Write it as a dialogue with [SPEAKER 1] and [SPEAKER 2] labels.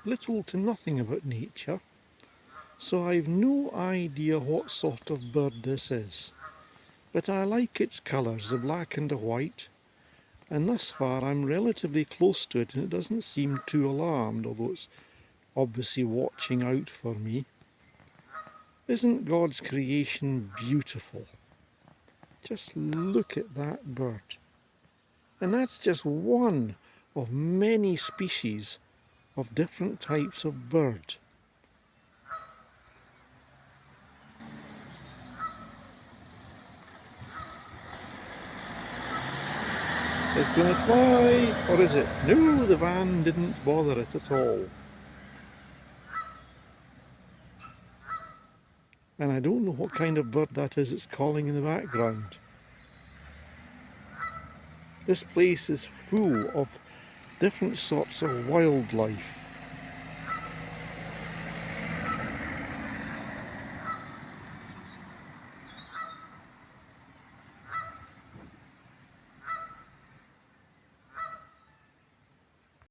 [SPEAKER 1] little to nothing about nature, so I've no idea what sort of bird this is. But I like its colours, the black and the white, and thus far I'm relatively close to it and it doesn't seem too alarmed, although it's obviously watching out for me. Isn't God's creation beautiful? Just look at that bird. And that's just one of many species of different types of bird. It's going to fly, or is it? No, the van didn't bother it at all. And I don't know what kind of bird that is it's calling in the background. This place is full of different sorts of wildlife.